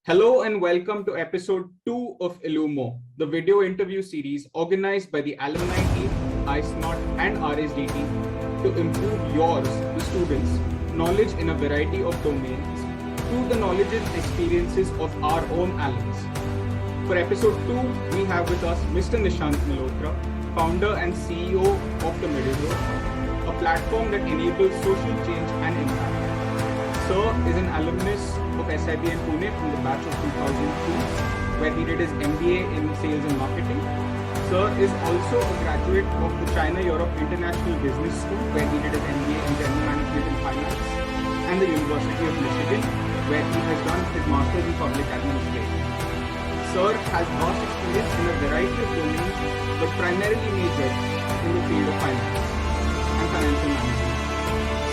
Hello and welcome to episode 2 of Illumo, the video interview series organized by the alumni team, ISNOT and RSDT to improve yours, the students, knowledge in a variety of domains through the knowledge and experiences of our own alums. For episode 2, we have with us Mr. Nishant Malhotra, founder and CEO of The Middle Road, a platform that enables social change and impact. Sir is an alumnus of SIBM Pune from the batch of 2002, where he did his MBA in Sales and Marketing. Sir is also a graduate of the China-Europe International Business School, where he did his MBA in General Management and Finance, and the University of Michigan, where he has done his Master's in Public Administration. Sir has vast experience in a variety of domains, but primarily majored in the field of finance and financial management.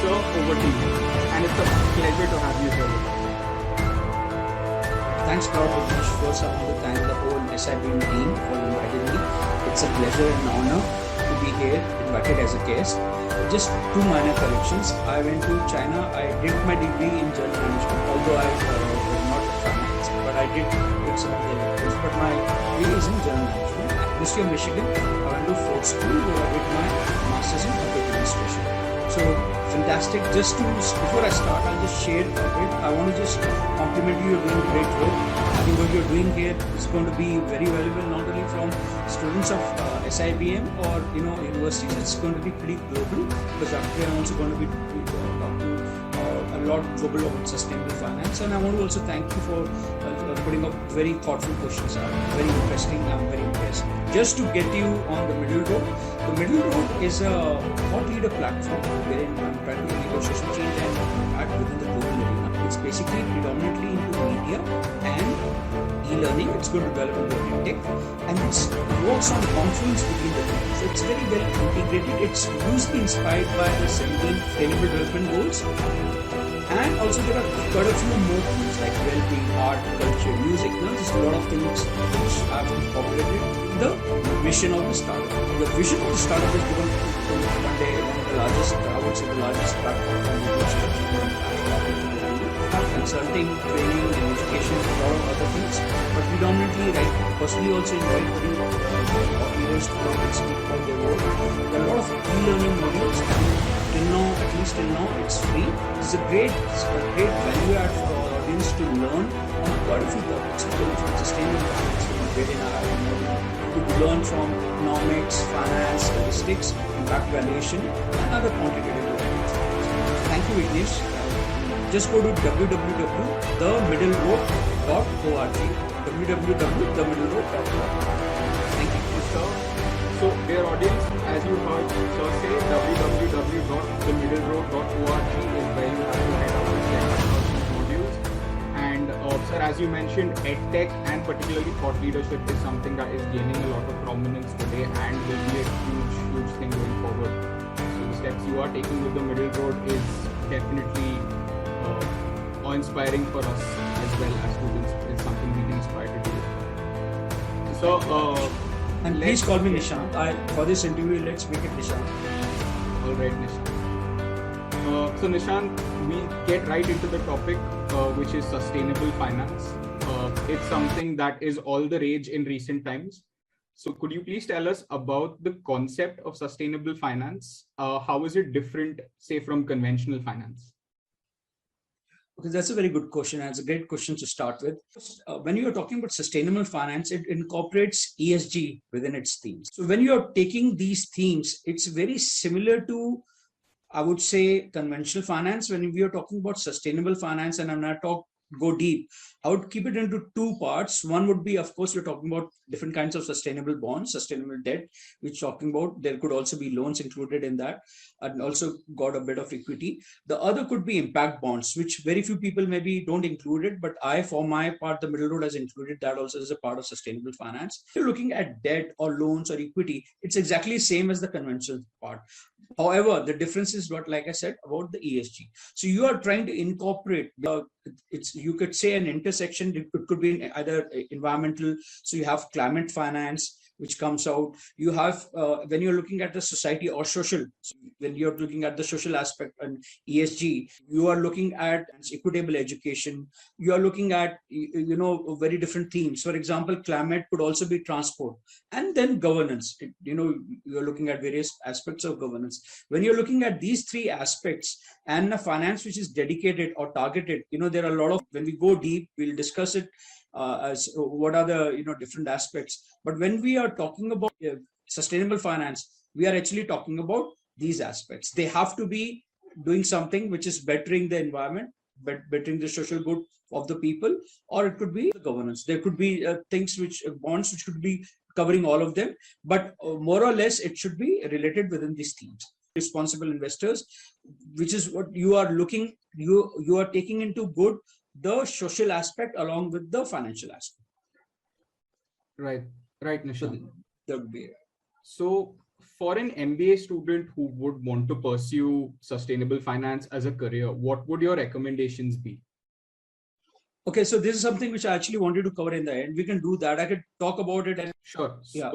Sir, over to you. And it's a pleasure to have you here with us. Thanks, Arbor. First, I want to thank the whole SIBM team for inviting me. It's a pleasure and honor to be here, invited as a guest. Just two minor corrections. I went to China. I did my degree in general management, although I was not finance, but I did some of the electives. But my degree is in general management. University of Michigan, I went to Ford School where I did my Master's in Public Administration. So fantastic. Just to, before I start, I'll just share a bit. I want to just compliment you. You're doing great work. I think what you're doing here is going to be very valuable, not only from students of SIBM or universities. It's going to be pretty global, because after I'm also going to be talking a lot global about sustainable finance. And I want to also thank you for putting up very thoughtful questions. Very interesting. I'm very impressed. Just to get you on the middle road. The Middle Road is a thought leader platform wherein I'm trying to enable social change and impact within the global arena. It's basically predominantly into media and e-learning. It's going to develop in tech, and it works on confluence between the two. So it's very well integrated. It's loosely inspired by the 17 Sustainable Development Goals. And also there are quite a few more things like well-being, art, culture, music. There's a lot of things which have incorporated the mission of the startup. The vision of the startup is given to one day one of the largest, I would say the largest platform for consulting, training, and education, a lot of other things. But predominantly, personally also invite leaders to come and speak about their work. There are a lot of e-learning modules, and at least till now, it's free. It's a great value add for our audience to learn on quite a few topics, from sustainable finance, to learn from economics, finance, statistics, impact valuation, and other quantitative topics. Thank you, Vignesh. Just go to www.themiddleroad.org. www.themiddleroad.org. Thank you. Sir. So, dear audience, as you heard Sir say, www.themiddleroad.org is where you have to head out and check out these modules. And sir, as you mentioned, EdTech and particularly thought leadership is something that is gaining a lot of prominence today and will be a huge thing going forward. So the steps you are taking with the Middle Road is definitely awe-inspiring for us as well as students. It's something we can aspire to do. So, and please call me Nishant. For this interview, let's make it Nishant. All right, Nishant. So Nishant, we get right into the topic, which is sustainable finance. It's something that is all the rage in recent times. So could you please tell us about the concept of sustainable finance? How is it different, say, from conventional finance? Okay, that's a very good question. And it's a great question to start with. When you are talking about sustainable finance, it incorporates ESG within its themes. So when you are taking these themes, it's very similar to, I would say, conventional finance. When we are talking about sustainable finance, and I'm not go deep, I would keep it into two parts. One would be, of course, we're talking about different kinds of sustainable bonds, sustainable debt, which talking about there could also be loans included in that, and also got a bit of equity. The other could be impact bonds, which very few people maybe don't include it, but I, for my part, the Middle Road has included that also as a part of sustainable finance. If you're looking at debt or loans or equity, it's exactly the same as the conventional part. However, the difference is what, like I said, about the ESG. So you are trying to incorporate, you could say an intersection. It could be either environmental. So you have climate finance, which comes out. You have, when you're looking at the society or social, when you're looking at the social aspect and ESG, you are looking at equitable education. You are looking at, very different themes. For example, climate could also be transport, and then governance. You're looking at various aspects of governance. When you're looking at these three aspects and a finance which is dedicated or targeted, there are a lot of, when we go deep, we'll discuss it as what are the different aspects. But when we are talking about sustainable finance, we are actually talking about these aspects. They have to be doing something which is bettering the environment, bettering the social good of the people, or it could be the governance. There could be things which bonds which could be covering all of them, but more or less it should be related within these themes. Responsible investors, which is what you are looking, you are taking into good the social aspect along with the financial aspect. Right, Nishant. So that would be. So for an MBA student who would want to pursue sustainable finance as a career, what would your recommendations be? Okay, so this is something which I actually wanted to cover in the end. We can do that. I could talk about it. And sure. Yeah,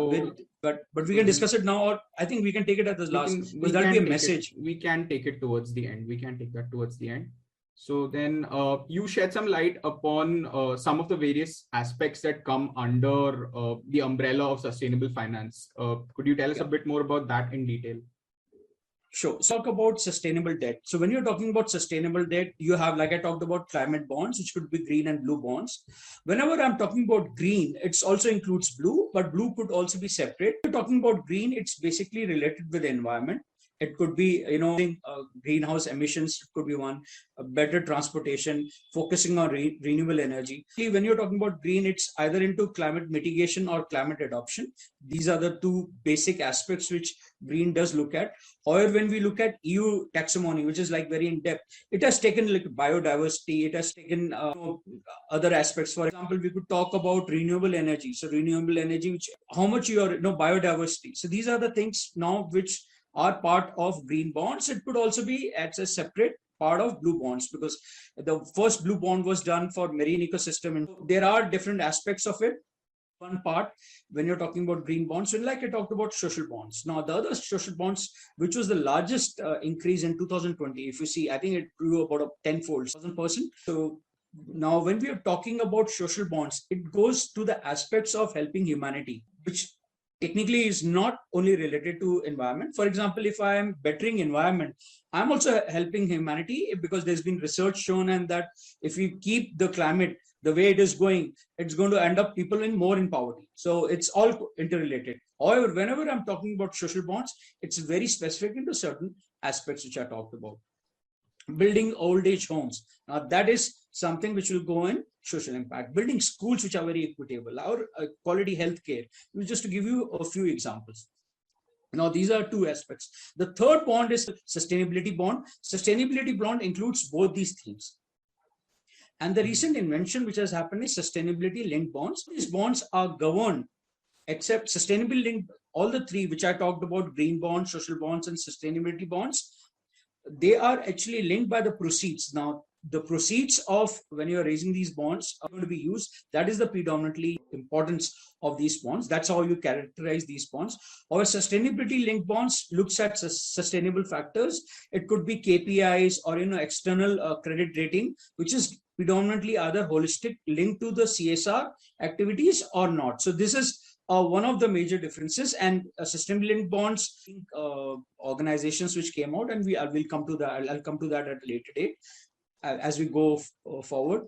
but we can discuss it now, or I think we can take it at the last, because that'll be a message. We can take it towards the end. We can take that towards the end. So then you shed some light upon some of the various aspects that come under the umbrella of sustainable finance. Could you tell us a bit more about that in detail? Sure. So talk about sustainable debt. So when you're talking about sustainable debt, you have, like I talked about, climate bonds, which could be green and blue bonds. Whenever I'm talking about green, it also includes blue, but blue could also be separate. When you're talking about green, it's basically related with the environment. It could be, greenhouse emissions, it could be one, better transportation, focusing on renewable energy. When you're talking about green, it's either into climate mitigation or climate adoption. These are the two basic aspects which green does look at. However, when we look at EU taxonomy, which is like very in depth, it has taken like biodiversity, it has taken other aspects. For example, we could talk about renewable energy. So renewable energy, which how much you are, biodiversity. So these are the things now which are part of green bonds. It could also be as a separate part of blue bonds, because the first blue bond was done for marine ecosystem, and there are different aspects of it. One part when you're talking about green bonds, and like I talked about social bonds. Now the other social bonds, which was the largest increase in 2020, if you see, I think it grew about a tenfold, 1,000%. So now when we are talking about social bonds, it goes to the aspects of helping humanity, which technically is not only related to environment. For example, if I am bettering environment, I'm also helping humanity, because there's been research shown, and that if we keep the climate the way it is going, it's going to end up people more in poverty. So it's all interrelated. However, whenever I'm talking about social bonds, it's very specific into certain aspects which I talked about. Building old age homes. Now that is something which will go in social impact. Building schools which are very equitable, or quality healthcare. Just to give you a few examples. Now these are two aspects. The third bond is sustainability bond. Sustainability bond includes both these themes. And the recent invention which has happened is sustainability linked bonds. These bonds are governed, except sustainability linked, all the three which I talked about, green bonds, social bonds, and sustainability bonds, they are actually linked by the proceeds. Now, the proceeds of when you're raising these bonds are going to be used. That is the predominantly importance of these bonds. That's how you characterize these bonds. Or sustainability linked bonds looks at sustainable factors. It could be KPIs or external credit rating, which is predominantly either holistic, linked to the CSR activities or not. So this is one of the major differences. And sustainability linked bonds, organizations which came out, and we'll come to that. I'll come to that at a later date as we go forward.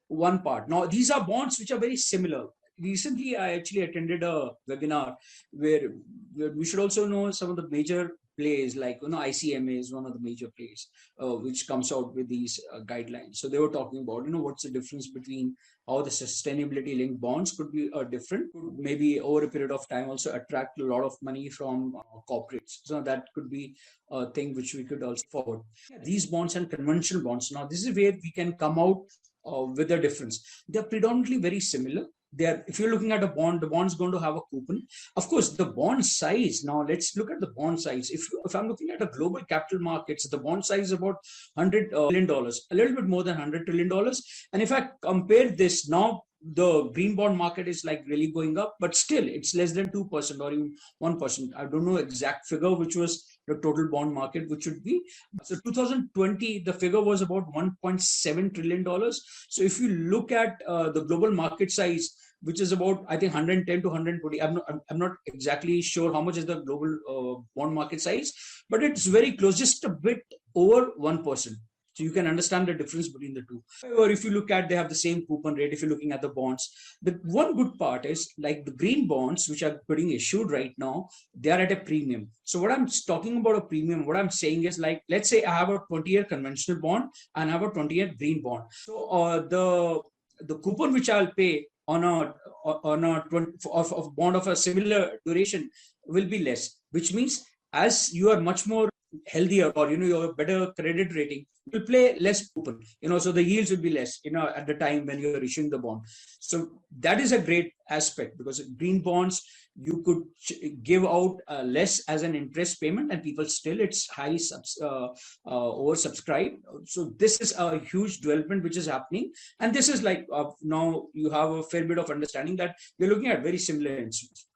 One part. Now, these are bonds which are very similar. Recently, I actually attended a webinar where we should also know some of the major plays, like ICMA is one of the major plays which comes out with these guidelines. So they were talking about what's the difference between how the sustainability linked bonds could be different, could maybe over a period of time also attract a lot of money from corporates. So that could be a thing which we could also forward. These bonds and conventional bonds. Now this is where we can come out with a difference. They're predominantly very similar. If you're looking at a bond, the bond's going to have a coupon. Of course, the bond size. Now, let's look at the bond size. If I'm looking at a global capital markets, the bond size is about $100 trillion, a little bit more than $100 trillion. And if I compare this now the green bond market is like really going up, but still it's less than 2% or even 1%. I don't know exact figure, which was the total bond market, which should be. So 2020, the figure was about $1.7 trillion. So if you look at the global market size, which is about, I think, 110 to 120. I'm not exactly sure how much is the global bond market size, but it's very close, just a bit over 1%. So you can understand the difference between the two. However, if you look at, they have the same coupon rate. If you're looking at the bonds, the one good part is like the green bonds, which are getting issued right now, they are at a premium. So what I'm talking about a premium, what I'm saying is like, let's say I have a 20-year conventional bond and I have a 20-year green bond. So the coupon which I'll pay on a 20, of bond of a similar duration will be less, which means as you are much more healthier, or you have a better credit rating, will play less coupon, so the yields will be less, at the time when you're issuing the bond. So that is a great aspect, because green bonds, you could give out less as an interest payment, and people still, it's highly oversubscribed. So this is a huge development which is happening, and this is like now you have a fair bit of understanding that we're looking at very similar instruments.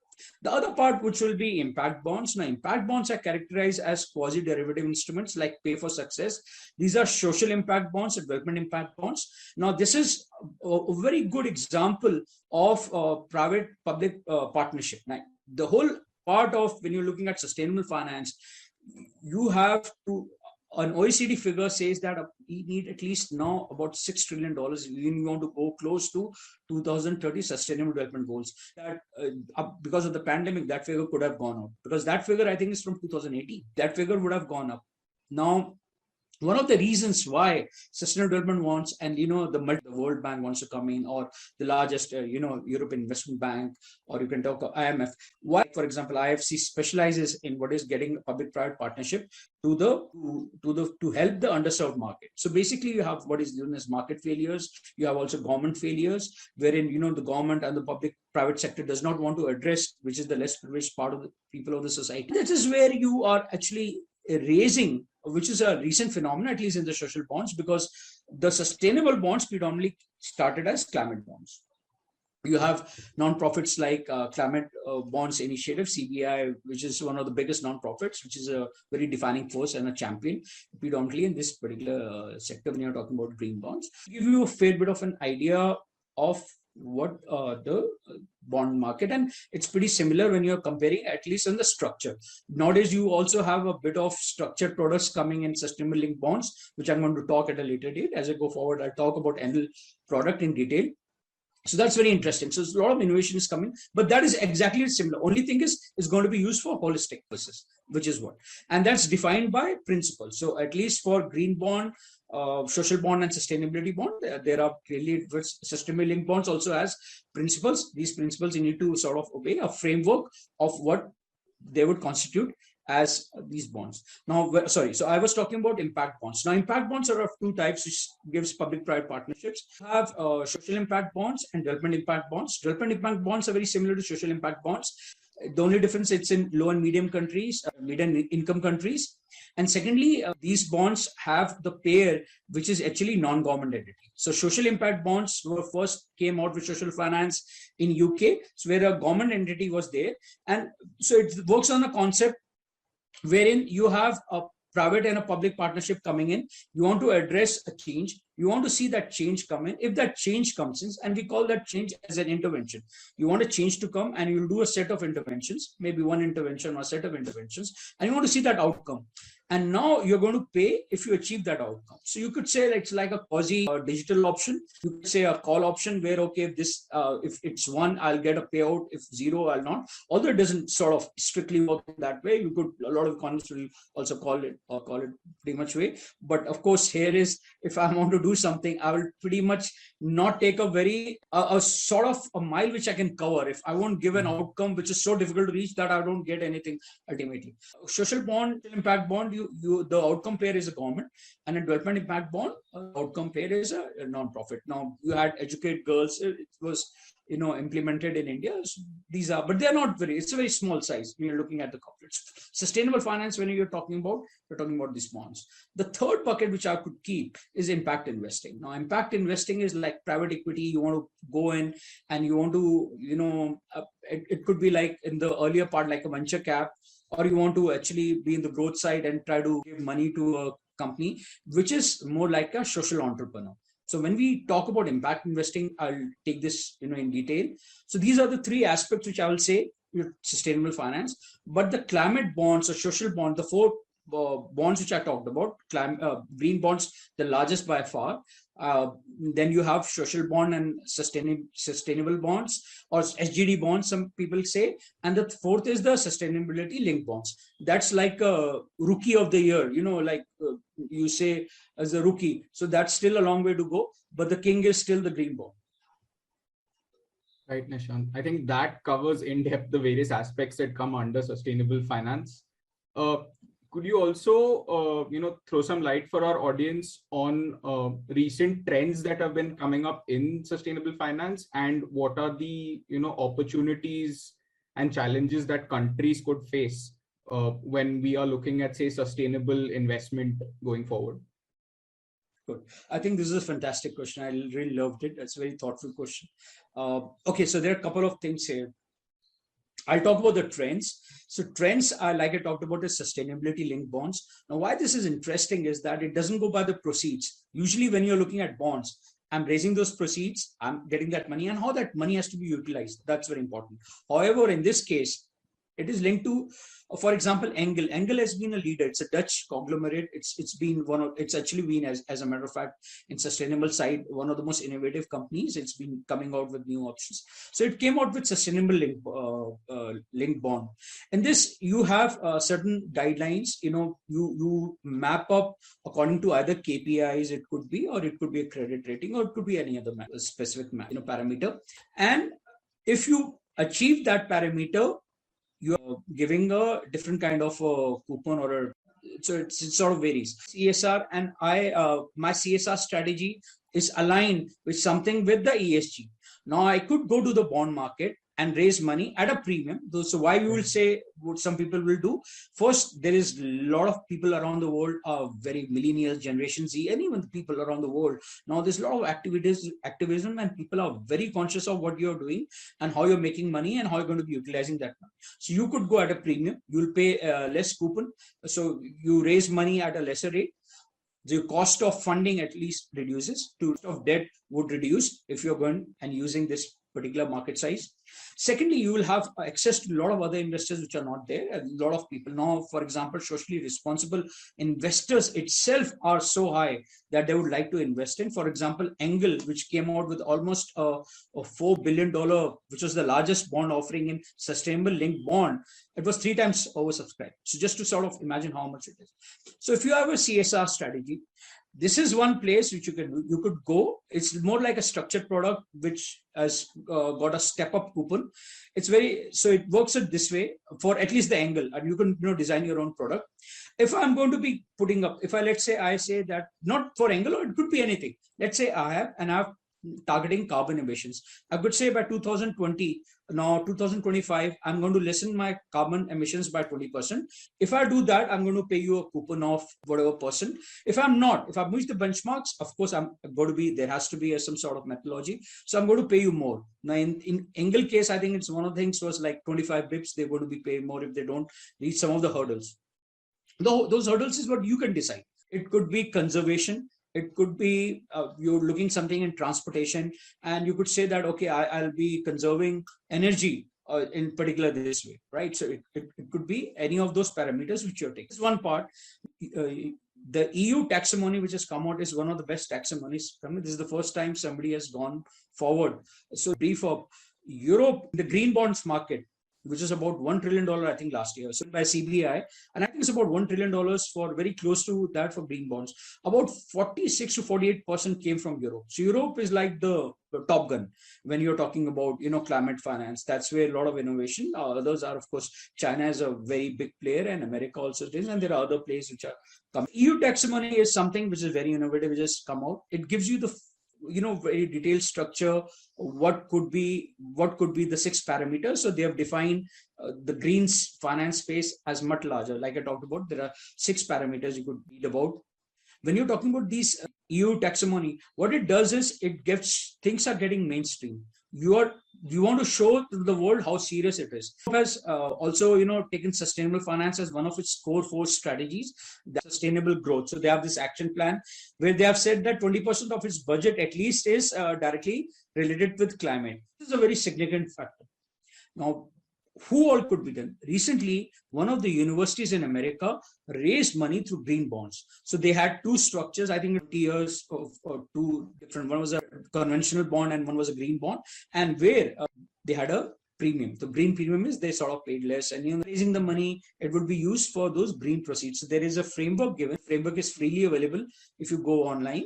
The other part, which will be impact bonds. Now, impact bonds are characterized as quasi-derivative instruments like pay for success. These are social impact bonds and development impact bonds. Now, this is a very good example of private-public partnership. Now, the whole part of when you're looking at sustainable finance, you have to, an OECD figure says that we need at least now about $6 trillion. We want to go close to 2030 Sustainable Development Goals. That because of the pandemic, that figure could have gone up, because that figure, I think, is from 2018. That figure would have gone up. Now, one of the reasons why Sustainable Development wants, and the World Bank wants to come in, or the largest European Investment Bank, or you can talk of IMF. Why, for example, IFC specializes in what is getting public-private partnership to help the underserved market. So basically, you have what is known as market failures. You have also government failures, wherein the government and the public-private sector does not want to address, which is the less privileged part of the people of the society. This is where you are actually raising, which is a recent phenomenon, at least in the social bonds, because the sustainable bonds predominantly started as climate bonds. You have non-profits like Climate Bonds Initiative, CBI, which is one of the biggest non-profits, which is a very defining force and a champion predominantly in this particular sector when you're talking about green bonds. To give you a fair bit of an idea of what the bond market, and it's pretty similar when you're comparing, at least in the structure. Nowadays, you also have a bit of structured products coming in sustainable linked bonds, which I'm going to talk at a later date. As I go forward, I'll talk about annual product in detail. So that's very interesting. So a lot of innovation is coming, but that is exactly similar. Only thing is, it's going to be used for holistic purposes, which is what, and that's defined by principles. So at least for green bond, social bond, and sustainability bond, there are clearly sustainable linked bonds also has principles. These principles you need to sort of obey a framework of what they would constitute as these bonds. Now, sorry, so I was talking about impact bonds. Now, impact bonds are of two types, which gives public-private partnerships. You have social impact bonds and development impact bonds. Development impact bonds are very similar to social impact bonds. The only difference, it's in low and medium countries, medium income countries. And secondly, these bonds have the payer, which is actually non-government entity. So social impact bonds were first came out with social finance in UK, so where a government entity was there. And so it works on a concept wherein you have a private and a public partnership coming in. You want to address a change. You want to see that change come in. If that change comes in, and we call that change as an intervention. You want a change to come, and you'll do a set of interventions, maybe one intervention or a set of interventions, and you want to see that outcome. And now you're going to pay if you achieve that outcome. So you could say it's like a quasi digital option. You could say a call option where, okay, if it's 1, I'll get a payout. If 0, I'll not. Although it doesn't sort of strictly work that way. You could, a lot of economists will also call it pretty much way. But of course, here is, if I want to do something, I will pretty much not take a sort of a mile which I can cover. If I won't give an outcome which is so difficult to reach that I don't get anything ultimately. Social bond, impact bond, the outcome payer is a government, and a development impact bond, outcome payer is a non-profit. Now, you had Educate Girls. It was implemented in India. So these are, but they're not it's a very small size when you're looking at the corporates. Sustainable finance, when you're talking about these bonds. The third bucket which I could keep is impact investing. Now, impact investing is like private equity. You want to go in and you want to, it could be like in the earlier part, like a venture cap, or you want to actually be in the growth side and try to give money to a company, which is more like a social entrepreneur. So when we talk about impact investing, I'll take this in detail. So these are the three aspects which I will say sustainable finance. But the climate bonds or social bonds, the four bonds which I talked about, green bonds, the largest by far. Then you have social bond and sustainable bonds, or SGD bonds, some people say. And the fourth is the sustainability linked bonds. That's like a rookie of the year, like you say as a rookie. So that's still a long way to go, but the king is still the green bond. Right, Nishant. I think that covers in depth the various aspects that come under sustainable finance. Could you also, throw some light for our audience on recent trends that have been coming up in sustainable finance, and what are the, opportunities and challenges that countries could face when we are looking at, say, sustainable investment going forward? Good. I think this is a fantastic question. I really loved it. It's a very thoughtful question. Okay, so there are a couple of things here. I'll talk about the trends. So trends, like I talked about, is sustainability linked bonds. Now, why this is interesting is that it doesn't go by the proceeds. Usually when you're looking at bonds, I'm raising those proceeds, I'm getting that money, and how that money has to be utilized. That's very important. However, in this case, it is linked to, for example, Engel. Engel has been a leader. It's a Dutch conglomerate. It's actually been, as a matter of fact, in sustainable side, one of the most innovative companies. It's been coming out with new options. So it came out with sustainable link bond. In this, you have certain guidelines. You map up according to either KPIs. It could be, or it could be a credit rating, or it could be any other specific parameter. And if you achieve that parameter, you're giving a different kind of a coupon, or so it sort of varies. CSR, and my CSR strategy is aligned with something with the ESG. Now I could go to the bond market and raise money at a premium. So why we will say what some people will do. First, there is a lot of people around the world, very millennials, Generation Z, and even people around the world. Now there's a lot of activism, and people are very conscious of what you're doing and how you're making money and how you're going to be utilizing that money. So you could go at a premium. You'll pay less coupon. So you raise money at a lesser rate. The cost of funding at least reduces. The cost of debt would reduce if you're going and using this particular market size. Secondly, you will have access to a lot of other investors which are not there. A lot of people now, for example, socially responsible investors itself are so high that they would like to invest in. For example, Engel, which came out with almost a $4 billion, which was the largest bond offering in sustainable linked bond. It was 3 times oversubscribed. So just to sort of imagine how much it is. So if you have a CSR strategy, this is one place which you could go. It's more like a structured product which has got a step up coupon. So it works this way for at least the Engel, and you can design your own product. If I'm going to be putting up, I say that not for Engel, or it could be anything. Let's say I'm targeting carbon emissions. I could say by 2020, now 2025, I'm going to lessen my carbon emissions by 20%. If I do that, I'm going to pay you a coupon of whatever percent. If I've missed the benchmarks, of course, there has to be some sort of methodology. So I'm going to pay you more. Now in Engel case, I think it's one of the things was like 25 bips. They're going to be paying more if they don't reach some of the hurdles. Those hurdles is what you can decide. It could be conservation. It could be you're looking something in transportation, and you could say that, okay, I'll be conserving energy in particular this way, right? So it could be any of those parameters which you're taking. This is one part. The EU taxonomy, which has come out, is one of the best taxonomies. This is the first time somebody has gone forward. So brief of Europe, the green bonds market, which is about $1 trillion, I think, last year, so by CBI. And I think it's about $1 trillion for very close to that for green bonds. About 46 to 48% came from Europe. So Europe is like the top gun when you're talking about, climate finance. That's where a lot of innovation. Others are, of course, China is a very big player, and America also is, and there are other players which are coming. EU taxonomy is something which is very innovative, which has come out. It gives you very detailed structure. What could be the 6 parameters? So they have defined the green finance space as much larger. Like I talked about, there are 6 parameters you could read about. When you're talking about these EU taxonomy, what it does is it gets things are getting mainstream. You want to show to the world how serious it is. It has also taken sustainable finance as one of its core 4 strategies, sustainable growth. So they have this action plan where they have said that 20% of its budget at least is directly related with climate. This is a very significant factor. Now, who all could be done? Recently, one of the universities in America raised money through green bonds. So they had 2 structures, I think 20 years of 2 different. One was a conventional bond and one was a green bond, and where they had a premium. The green premium is they sort of paid less, and raising the money, it would be used for those green proceeds. So there is a framework given. Framework is freely available if you go online,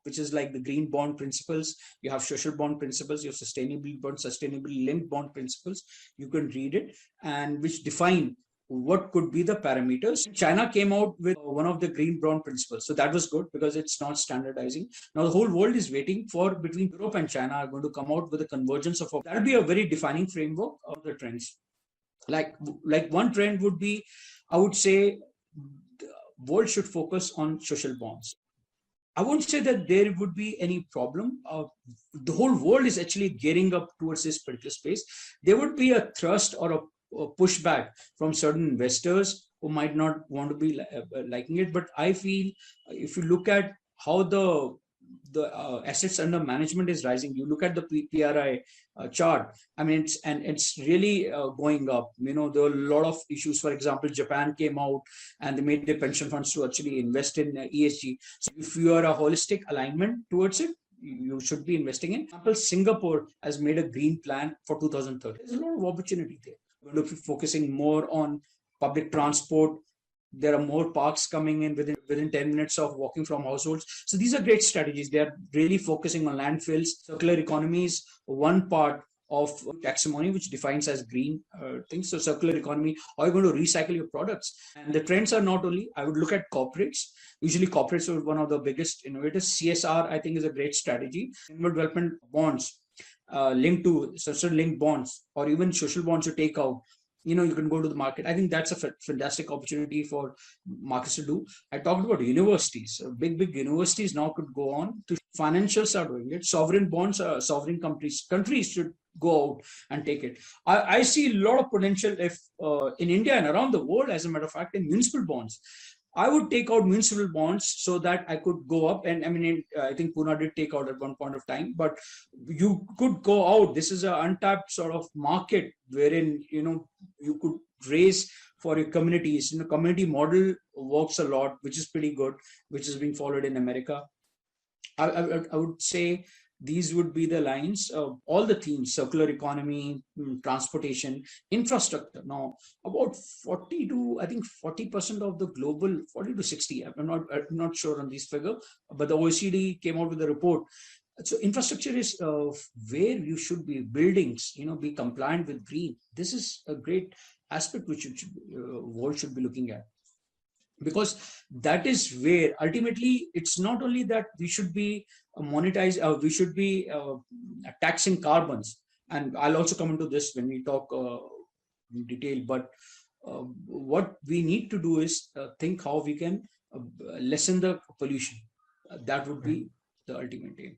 which is like the green bond principles. You have social bond principles, you have sustainability linked bond principles. You can read it, and which define what could be the parameters. China came out with one of the green bond principles. So that was good because it's not standardizing. Now the whole world is waiting for between Europe and China are going to come out with a convergence of that'll be a very defining framework of the trends. Like one trend would be, I would say the world should focus on social bonds. I won't say that there would be any problem. The whole world is actually gearing up towards this particular space. There would be a thrust or a pushback from certain investors who might not want to be liking it. But I feel if you look at how the assets under management is rising, you look at the PRI chart. I mean, it's really going up. There are a lot of issues. For example, Japan came out and they made their pension funds to actually invest in ESG. So if you are a holistic alignment towards it, you should be investing in. For example, Singapore has made a green plan for 2030. There's a lot of opportunity there. We're going to be focusing more on public transport. There are more parks coming in within 10 minutes of walking from households. So these are great strategies. They are really focusing on landfills. Circular economy is one part of taxonomy, which defines as green things. So circular economy, how are you going to recycle your products? And the trends are not only, I would look at corporates. Usually corporates are one of the biggest innovators. CSR, I think, is a great strategy. Development bonds, linked to social linked bonds, or even social bonds you take out, you can go to the market. I think that's a fantastic opportunity for markets to do. I talked about universities. Big universities now could go on to financials are doing it. Sovereign bonds, sovereign countries should go out and take it. I see a lot of potential if in India and around the world, as a matter of fact, in municipal bonds. I would take out municipal bonds so that I could go up. And I mean, I think Pune did take out at one point of time, but you could go out. This is an untapped sort of market wherein, you could raise for your communities. Community model works a lot, which is pretty good, which is being followed in America. I would say these would be the lines of all the themes: circular economy, transportation, infrastructure. Now, about 40% of the global, 40 to 60, I'm not sure on this figure, but the OECD came out with a report. So infrastructure is where you should be buildings, be compliant with green. This is a great aspect which world should be looking at. Because that is where ultimately it's not only that we should be we should be taxing carbons, and I'll also come into this when we talk in detail. But what we need to do is think how we can lessen the pollution. That would be the ultimate aim.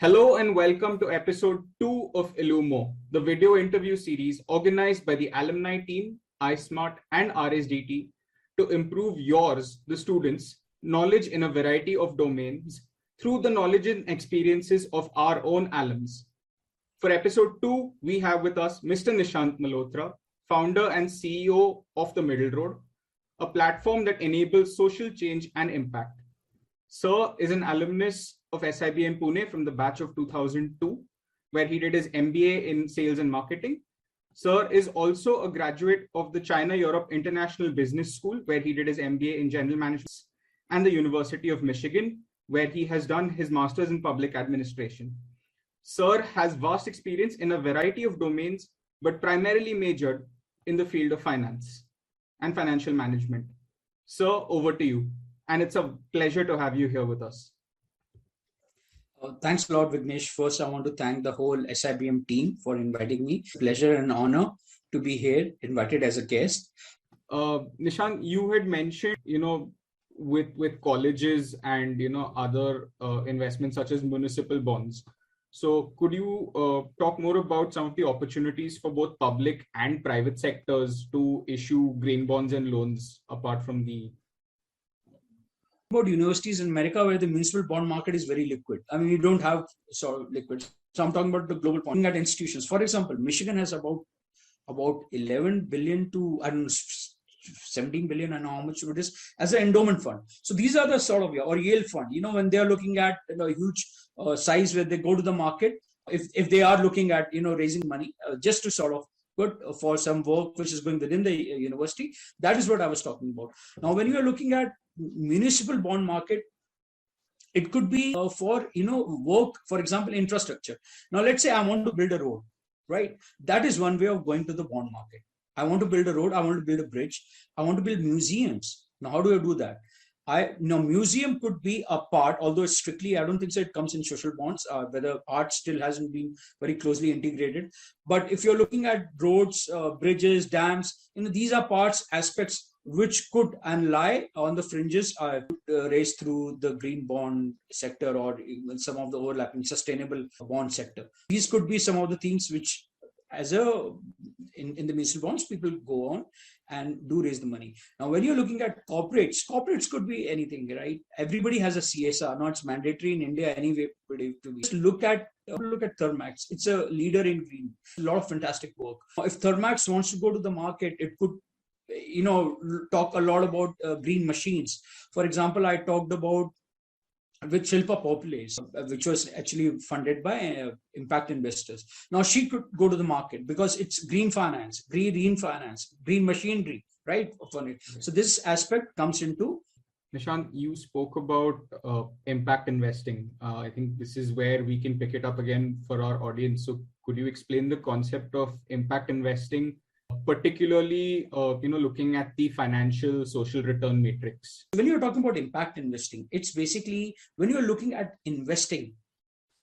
Hello and welcome to episode 2 of Illumo, the video interview series organized by the alumni team, iSmart and RSDT to improve yours, the students, knowledge in a variety of domains through the knowledge and experiences of our own alums. For episode 2, we have with us Mr. Nishant Malhotra, founder and CEO of The Middle Road, a platform that enables social change and impact. Sir is an alumnus of SIBM Pune from the batch of 2002, where he did his MBA in sales and marketing. Sir is also a graduate of the China-Europe International Business School, where he did his MBA in general management, and the University of Michigan, where he has done his master's in public administration. Sir has vast experience in a variety of domains, but primarily majored in the field of finance and financial management. Sir, over to you. And it's a pleasure to have you here with us. Thanks a lot, Vignesh. First, I want to thank the whole SIBM team for inviting me. Pleasure and honor to be here, invited as a guest. Nishant, you had mentioned, with colleges and, other investments such as municipal bonds. So could you talk more about some of the opportunities for both public and private sectors to issue green bonds and loans apart from the... About universities in America where the municipal bond market is very liquid. I mean, you don't have sort of liquid. So I'm talking about the global bond at institutions. For example, Michigan has about 11 billion to, I don't know, 17 billion, I know how much it is, as an endowment fund. So these are the sort of, or Yale fund, when they're looking at huge size where they go to the market, if they are looking at, raising money just to sort of put for some work which is going within the university, that is what I was talking about. Now, when you are looking at municipal bond market, it could be for, work, for example, infrastructure. Now, let's say I want to build a road, right? That is one way of going to the bond market. I want to build a road. I want to build a bridge. I want to build museums. Now, how do I do that? Museum could be a part, although it's strictly, I don't think so it comes in social bonds, whether art still hasn't been very closely integrated. But if you're looking at roads, bridges, dams, these are parts, aspects which could and lie on the fringes raised through the green bond sector or even some of the overlapping sustainable bond sector. These could be some of the things which in the municipal bonds, people go on and do raise the money. Now, when you're looking at corporates could be anything, right? Everybody has a CSR. Now, it's mandatory in India anyway. Just look at Thermax. It's a leader in green. A lot of fantastic work. If Thermax wants to go to the market, it could talk a lot about green machines. For example, I talked about with Shilpa Populace, which was actually funded by impact investors. Now she could go to the market because it's green finance, green machinery, right? So this aspect comes into. Nishant, you spoke about impact investing. I think this is where we can pick it up again for our audience. So could you explain the concept of impact investing, particularly looking at the financial social return matrix? When you're talking about impact investing, it's basically when you're looking at investing,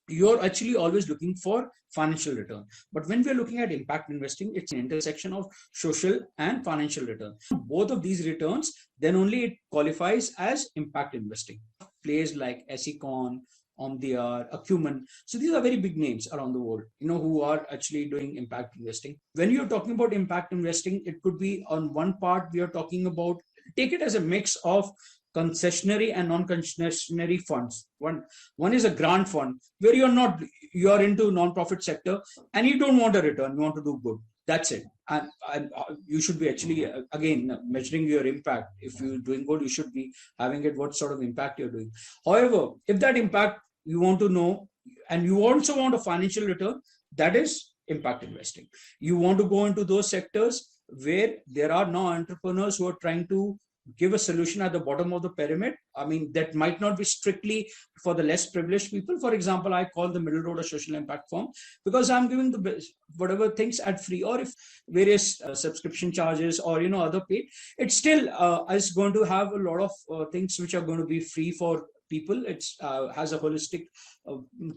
you're actually always looking for financial return. But when we're looking at impact investing, it's an intersection of social and financial return. Both of these returns, then only it qualifies as impact investing. Players like Econ, Omdiar, Acumen. So these are very big names around the world, who are actually doing impact investing. When you're talking about impact investing, it could be on one part, we are talking about, take it as a mix of concessionary and non-concessionary funds. One is a grant fund where you're into non-profit sector and you don't want a return, you want to do good. That's it. And you should be actually, again, measuring your impact. If you're doing good, you should be having it, what sort of impact you're doing. However, if that impact you want to know, and you also want a financial return, that is impact investing. You want to go into those sectors where there are now entrepreneurs who are trying to give a solution at the bottom of the pyramid. I mean, that might not be strictly for the less privileged people. For example, I call the middle road a social impact firm because I'm giving the whatever things at free, or if various subscription charges or other paid, it's still is going to have a lot of things which are going to be free for people. It's has a holistic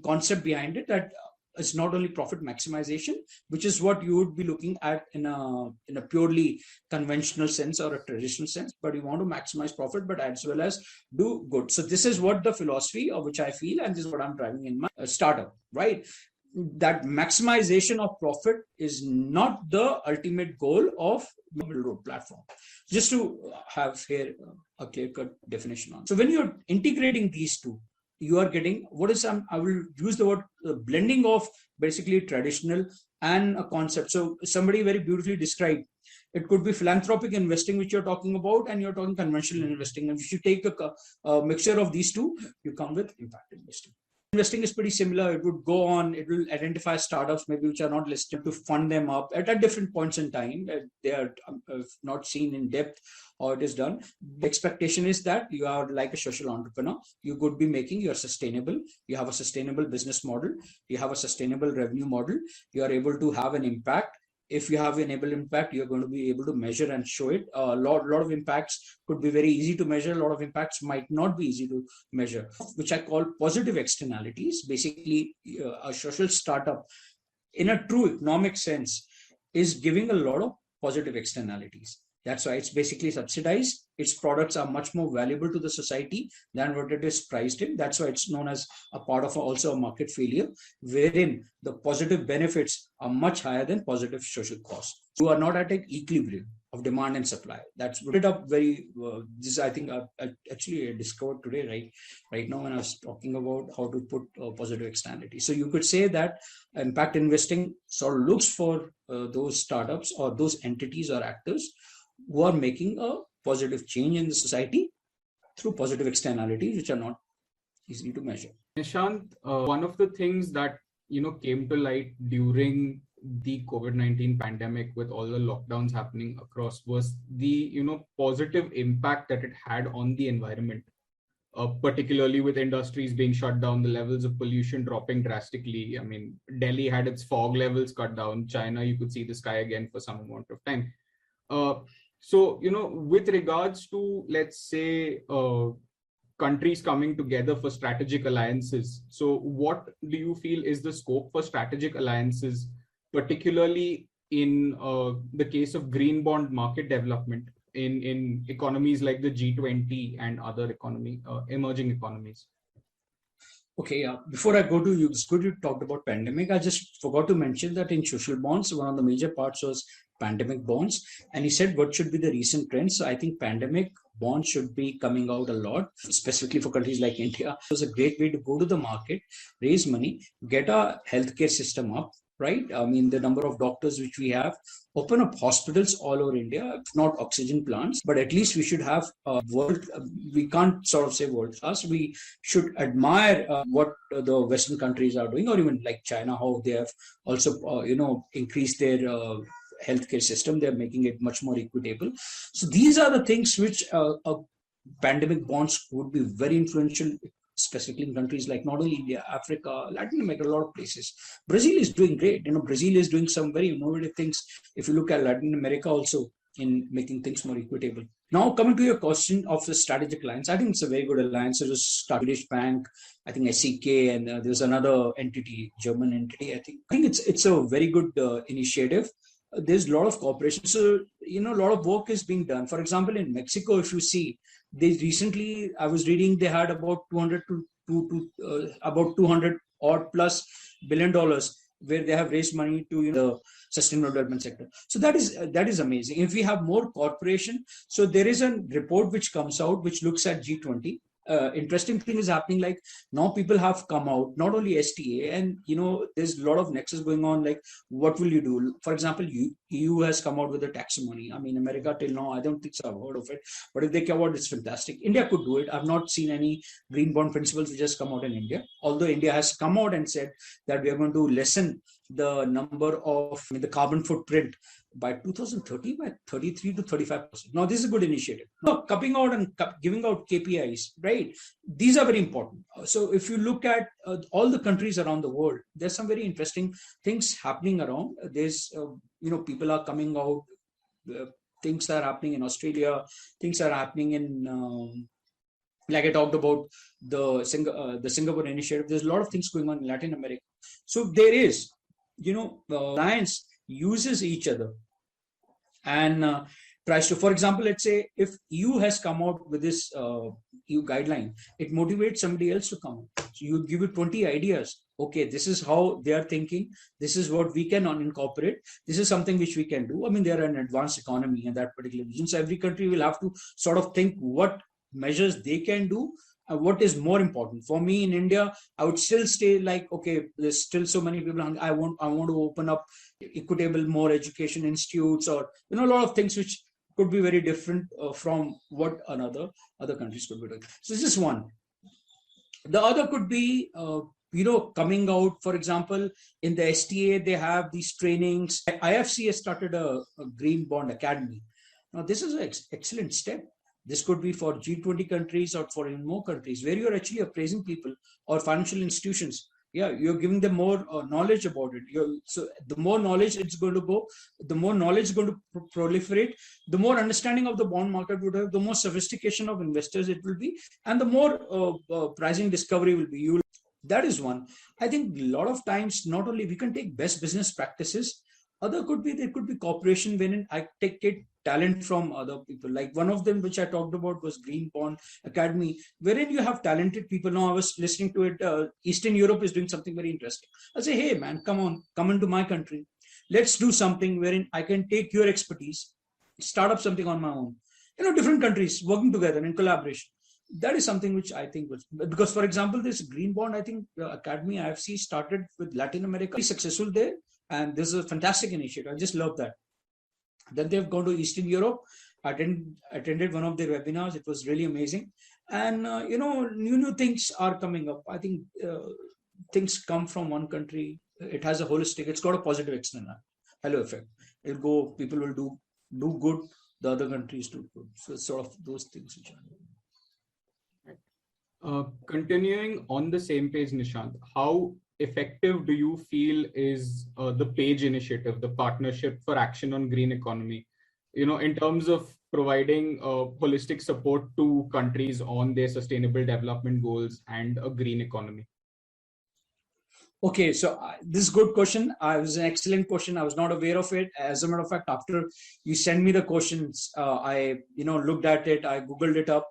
concept behind it that it's not only profit maximization, which is what you would be looking at in a purely conventional sense or a traditional sense, but you want to maximize profit, but as well as do good. So this is what the philosophy of which I feel, and this is what I'm driving in my startup, right? That maximization of profit is not the ultimate goal of the middle road platform. Just to have here a clear-cut definition on. So when you're integrating these two, you are getting I will use the word blending of basically traditional and a concept. So somebody very beautifully described, it could be philanthropic investing, which you're talking about, and you're talking conventional investing. And if you take a mixture of these two, you come with impact investing. Investing is pretty similar. It would go on, it will identify startups maybe which are not listed to fund them up at different points in time. They are not seen in depth how it is done. The expectation is that you are like a social entrepreneur. You could be making, you're sustainable. You have a sustainable business model. You have a sustainable revenue model. You are able to have an impact. If you have enable impact, you're going to be able to measure and show it. A lot of impacts could be very easy to measure. A lot of impacts might not be easy to measure, which I call positive externalities. Basically, a social startup, in a true economic sense, is giving a lot of positive externalities. That's why it's basically subsidized. Its products are much more valuable to the society than what it is priced in. That's why it's known as a part of also a market failure, wherein the positive benefits are much higher than positive social costs. You are not at an equilibrium of demand and supply. That's put it up very, this I think I actually discovered today, right now when I was talking about how to put positive externality. So you could say that impact investing sort of looks for those startups or those entities or actors who are making a positive change in the society through positive externalities, which are not easy to measure. Nishant, one of the things that came to light during the COVID-19 pandemic, with all the lockdowns happening across, was the positive impact that it had on the environment, particularly with industries being shut down, the levels of pollution dropping drastically. I mean, Delhi had its fog levels cut down. China, you could see the sky again for some amount of time. So, with regards to, let's say, countries coming together for strategic alliances, so what do you feel is the scope for strategic alliances, particularly in the case of green bond market development in economies like the G20 and other emerging economies? Okay, before I go to you, it's good you talked about pandemic. I just forgot to mention that in social bonds, one of the major parts was pandemic bonds. And he said, what should be the recent trends? So I think pandemic bonds should be coming out a lot, specifically for countries like India. It was a great way to go to the market, raise money, get our healthcare system up, right? I mean, the number of doctors which we have, open up hospitals all over India, if not oxygen plants, but at least we should have we can't sort of say world class. We should admire what the Western countries are doing, or even like China, how they have also, increased their healthcare system. They're making it much more equitable. So these are the things which pandemic bonds would be very influential, specifically in countries like not only India, Africa, Latin America, a lot of places. Brazil is doing great. Brazil is doing some very innovative things. If you look at Latin America also, in making things more equitable. Now, coming to your question of the strategic alliance, I think it's a very good alliance. It was Swedish Bank, I think SEK, and there's another entity, German entity. I think it's a very good initiative. There's a lot of cooperation. So, a lot of work is being done. For example, in Mexico, if you see, they recently, I was reading, they had about 200 about 200 odd plus $billion where they have raised money to the sustainable development sector. So that is amazing. If we have more cooperation, so there is a report which comes out which looks at G20. Interesting thing is happening, like now people have come out, not only STA, and there's a lot of nexus going on, like what will you do? For example, EU has come out with a taxonomy. I mean, America till now, I don't think so I've heard of it, but if they come out, it's fantastic. India could do it. I've not seen any green bond principles which has come out in India, although India has come out and said that we are going to lessen the number of the carbon footprint by 2030 by 33 to 35%. Now, this is a good initiative. Now, coming out and giving out KPIs, right? These are very important. So if you look at all the countries around the world, there's some very interesting things happening around. There's, people are coming out, things are happening in Australia, things are happening in, like I talked about the Singapore initiative. There's a lot of things going on in Latin America. So there is, alliance uses each other and tries to, for example, let's say if EU has come out with this EU guideline, it motivates somebody else to come out. So you give it 20 ideas. Okay, this is how they are thinking. This is what we can incorporate. This is something which we can do. I mean, they are an advanced economy in that particular region. So every country will have to sort of think what measures they can do. What is more important for me in India? I would still stay like, okay, there's still so many people. I want to open up equitable, more education institutes, or a lot of things which could be very different from what other countries could be doing. So this is one. The other could be coming out, for example, in the STA, they have these trainings. IFC has started a green bond academy. Now, this is an excellent step. This could be for G20 countries or for even more countries where you're actually appraising people or financial institutions. Yeah, you're giving them more knowledge about it. So the more knowledge it's going to go, the more knowledge is going to proliferate, the more understanding of the bond market would have, the more sophistication of investors it will be, and the more pricing discovery will be. That is one. I think a lot of times, not only we can take best business practices, there could be cooperation wherein I take talent from other people. Like one of them, which I talked about, was Green Bond Academy, wherein you have talented people. Now I was listening to it. Eastern Europe is doing something very interesting. I say, hey man, come into my country. Let's do something wherein I can take your expertise, start up something on my own. Different countries working together in collaboration. That is something which I think was, because for example, this Green Bond, I think Academy IFC started with Latin America, very successful there. And this is a fantastic initiative. I just love that. Then they've gone to Eastern Europe. I attended one of their webinars. It was really amazing. And, new things are coming up. I think things come from one country. It has a holistic, it's got a positive external halo effect. It'll go, people will do good, the other countries do good. So it's sort of those things which are. Continuing on the same page, Nishant, how effective do you feel is the PAGE initiative, the Partnership for Action on Green Economy, in terms of providing holistic support to countries on their sustainable development goals and a green economy? Okay, so this is a good question. It was an excellent question. I was not aware of it. As a matter of fact, after you sent me the questions, I looked at it, I Googled it up.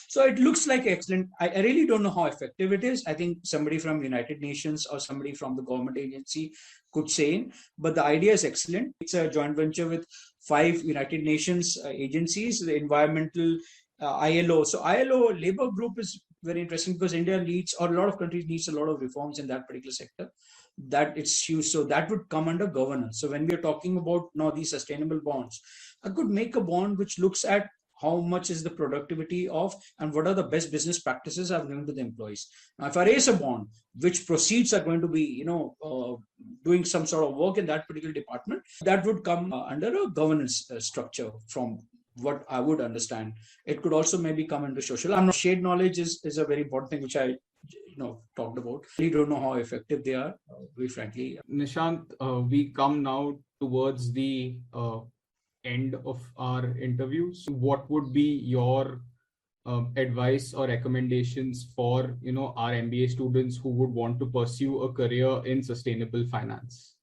So it looks like excellent. I really don't know how effective it is. I think somebody from United Nations or somebody from the government agency could say, but the idea is excellent. It's a joint venture with 5 United Nations agencies, the environmental, ILO. So ILO labor group is very interesting because India needs, or a lot of countries needs a lot of reforms in that particular sector that it's huge. So that would come under governance. So when we are talking about now these sustainable bonds, I could make a bond which looks at how much is the productivity of, and what are the best business practices I've given to the employees. Now, if I raise a bond, which proceeds are going to be, doing some sort of work in that particular department, that would come under a governance structure from what I would understand. It could also maybe come into social. I'm not, shared knowledge is a very important thing, which I talked about. We don't know how effective they are, very frankly. Nishant, we come now towards the end of our interview. So what would be your advice or recommendations for our MBA students who would want to pursue a career in sustainable finance?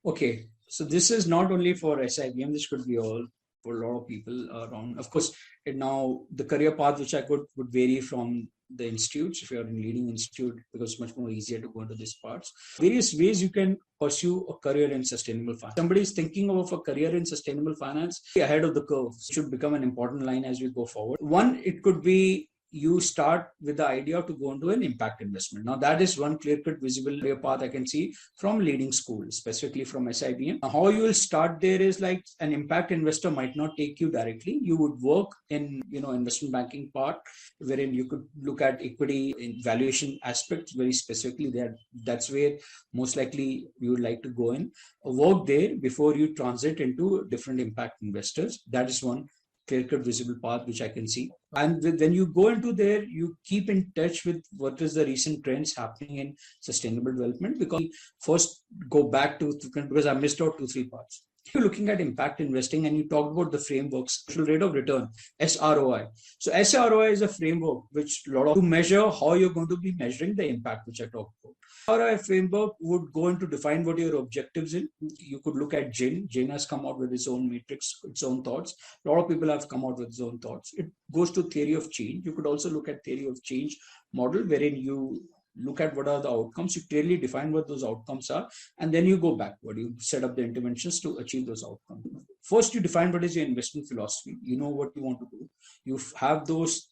Okay, so this is not only for SIBM, this could be all for a lot of people around. Of course, now the career path which I could would vary from the institutes. If you're in leading institute, because it's much more easier to go into these parts. Various ways you can pursue a career in sustainable finance. Somebody is thinking of a career in sustainable finance, ahead of the curve. It should become an important line as we go forward. One, it could be you start with the idea to go into an impact investment. Now, that is one clear-cut visible career path I can see from leading schools, specifically from SIBM. Now, how you will start there is like an impact investor might not take you directly. You would work in, investment banking part, wherein you could look at equity in valuation aspects very specifically there. That's where most likely you would like to go in, work there before you transit into different impact investors. That is one clear-cut visible path which I can see. And when you go into there, you keep in touch with what is the recent trends happening in sustainable development, because first go back to, because I missed out 2-3 parts. You're looking at impact investing and you talked about the frameworks, social rate of return, SROI. So SROI is a framework which to measure how you're going to be measuring the impact which I talked about. SROI framework would go into define what your objectives in. You could look at Jane. Jane has come out with its own matrix, its own thoughts. A lot of people have come out with its own thoughts. It goes to theory of change. You could also look at theory of change model, wherein you look at what are the outcomes, you clearly define what those outcomes are, and then you go backward. You set up the interventions to achieve those outcomes. First, you define what is your investment philosophy. You know what you want to do. You have those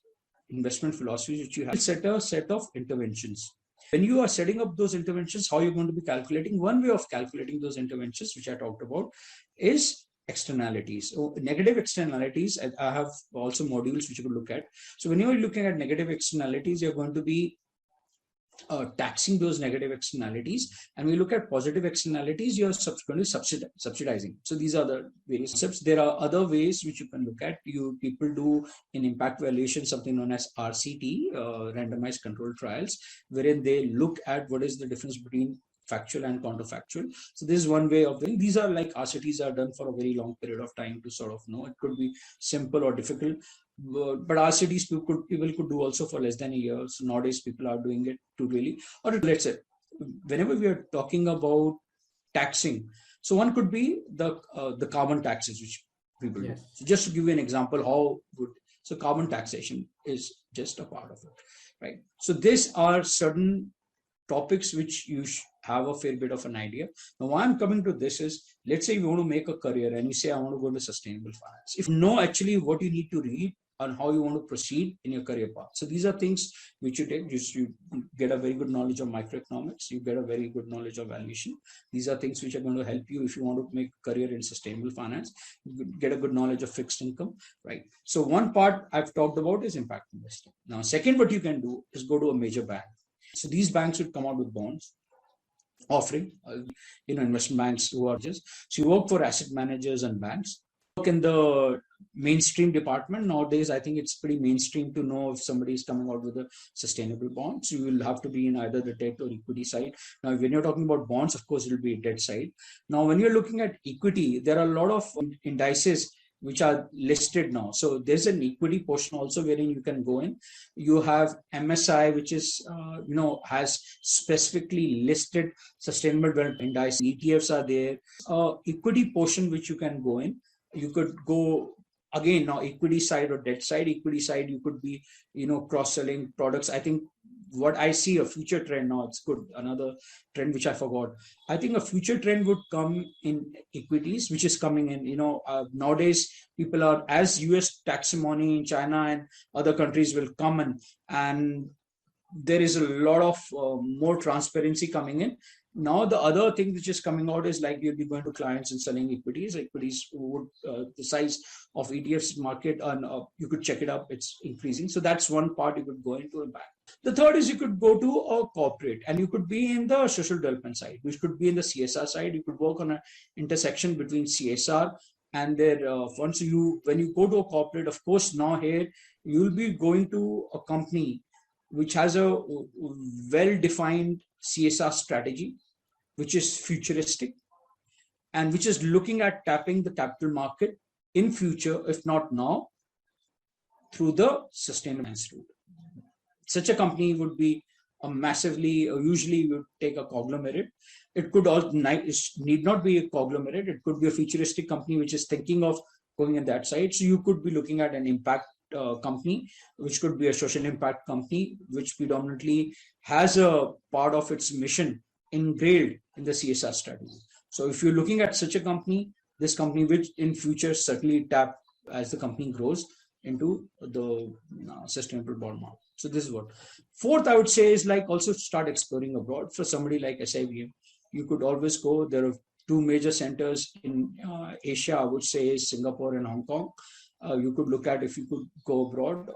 investment philosophies which you have set a set of interventions. When you are setting up those interventions, how you're going to be calculating, one way of calculating those interventions, which I talked about, is externalities. So negative externalities, I have also modules which you could look at. So when you're looking at negative externalities, you're going to be taxing those negative externalities, and we look at positive externalities, you're subsequently subsidizing. So these are the various concepts. There are other ways which you can look at. People do in impact valuation something known as RCT, randomized controlled trials, wherein they look at what is the difference between factual and counterfactual. So this is one way of doing. These are like RCTs are done for a very long period of time to sort of know. It could be simple or difficult. But RCTs people could do also for less than a year. So nowadays people are doing it to really, or let's say, whenever we are talking about taxing, so one could be the carbon taxes which people do. So just to give you an example, so carbon taxation is just a part of it, right? So these are certain topics which you have a fair bit of an idea. Now, why I'm coming to this is, let's say you want to make a career and you say, I want to go into sustainable finance. If you know actually what you need to read and how you want to proceed in your career path. So these are things which you take, you get a very good knowledge of microeconomics, you get a very good knowledge of valuation. These are things which are going to help you if you want to make a career in sustainable finance, you get a good knowledge of fixed income, right? So one part I've talked about is impact investing. Now, second, what you can do is go to a major bank. So these banks would come out with bonds offering, investment banks who are just, so you work for asset managers and banks. Work in the mainstream department. Nowadays, I think it's pretty mainstream to know if somebody is coming out with a sustainable bond. So you will have to be in either the debt or equity side. Now, when you're talking about bonds, of course, it will be debt side. Now, when you're looking at equity, there are a lot of indices which are listed now. So there's an equity portion also wherein you can go in. You have MSI, which is, has specifically listed sustainable development index. ETFs are there. Equity portion which you can go in. You could go again now equity side or debt side. Equity side, you could be, cross-selling products. I think what I see a future trend now, it's good. Another trend which I forgot. I think a future trend would come in equities, which is coming in. Nowadays people are, as US taxonomy in China and other countries will come and there is a lot of more transparency coming in. Now, the other thing which is coming out is like you'll be going to clients and selling equities. Equities would the size of ETFs market, and you could check it up. It's increasing. So that's one part you could go into a bank. The third is you could go to a corporate, and you could be in the social development side, which could be in the CSR side. You could work on an intersection between CSR and their funds. So when you go to a corporate, of course, now here you'll be going to a company which has a well-defined CSR strategy, which is futuristic and which is looking at tapping the capital market in future, if not now, through the sustainable finance route. Such a company would be usually would take a conglomerate. It could also need not be a conglomerate. It could be a futuristic company which is thinking of going in that side. So you could be looking at an impact company, which could be a social impact company, which predominantly has a part of its mission engraved in the CSR strategy. So if you're looking at such a company, this company which in future certainly tap as the company grows into the sustainable bond market. So this is what. Fourth, I would say is like also start exploring abroad. For somebody like SIBM, you could always go. There are two major centers in Asia, I would say, is Singapore and Hong Kong. You could look at if you could go abroad.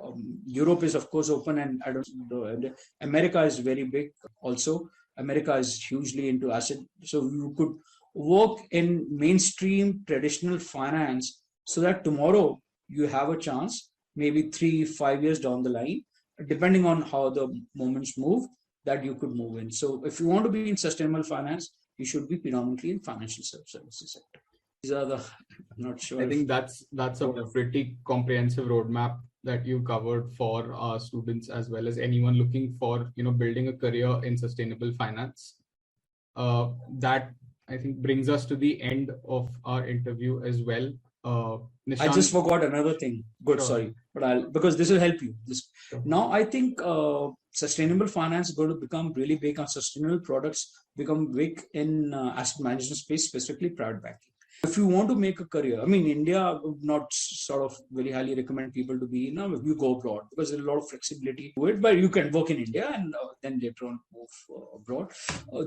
Europe is of course open, and I don't know, America is very big also. America is hugely into asset. So you could work in mainstream traditional finance so that tomorrow you have a chance, maybe 3-5 years down the line, depending on how the moments move, that you could move in. So if you want to be in sustainable finance, you should be predominantly in financial services sector. These are I'm not sure. I think that's a pretty comprehensive roadmap that you covered for our students as well as anyone looking for, building a career in sustainable finance. That I think brings us to the end of our interview as well. Nishant, I just forgot another thing. Good, sorry, but because this will help you. Now I think sustainable finance is going to become really big, on sustainable products become big in asset management space, specifically private banking. If you want to make a career, I mean, India would not sort of very highly recommend people to be, if you go abroad, because there's a lot of flexibility to it, but you can work in India and then later on move abroad.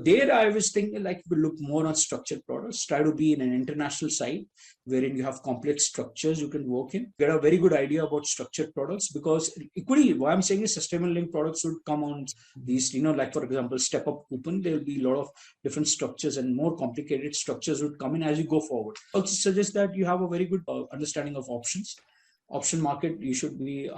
There, I was thinking like we look more on structured products, try to be in an international site wherein you have complex structures you can work in. Get a very good idea about structured products, because equally, what I'm saying is sustainable link products would come on these, like for example, step up coupon, there will be a lot of different structures and more complicated structures would come in as you go forward. I would suggest that you have a very good understanding of options. Option market, you should be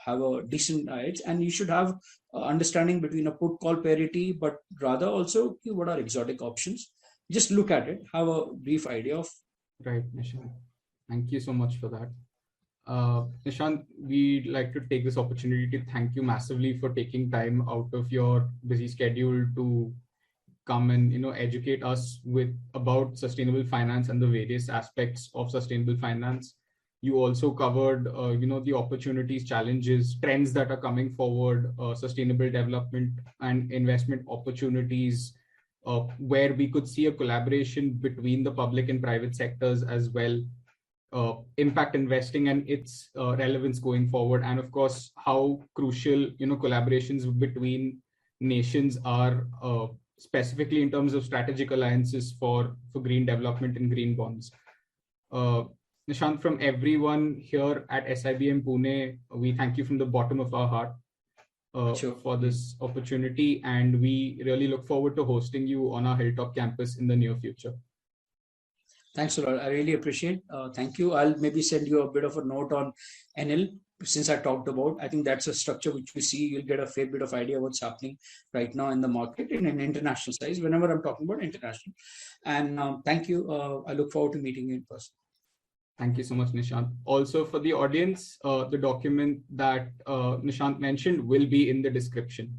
have a decent edge, and you should have understanding between a put call parity, but rather also what are exotic options. Just look at it, have a brief idea of. Right, Nishant. Thank you so much for that. Nishant, we'd like to take this opportunity to thank you massively for taking time out of your busy schedule to come and educate us about sustainable finance and the various aspects of sustainable finance. You also covered the opportunities, challenges, trends that are coming forward, sustainable development and investment opportunities, where we could see a collaboration between the public and private sectors as well, impact investing and its relevance going forward, and of course how crucial collaborations between nations are, specifically in terms of strategic alliances for green development and green bonds. Nishant, from everyone here at SIBM Pune, we thank you from the bottom of our heart for this opportunity, and we really look forward to hosting you on our Hilltop campus in the near future. Thanks a lot. I really appreciate. Thank you. I'll maybe send you a bit of a note on NL, since I talked about. I think that's a structure which you see, you'll get a fair bit of idea what's happening right now in the market in an international size, whenever I'm talking about international. And thank you. I look forward to meeting you in person. Thank you so much, Nishant. Also, for the audience, the document that Nishant mentioned will be in the description.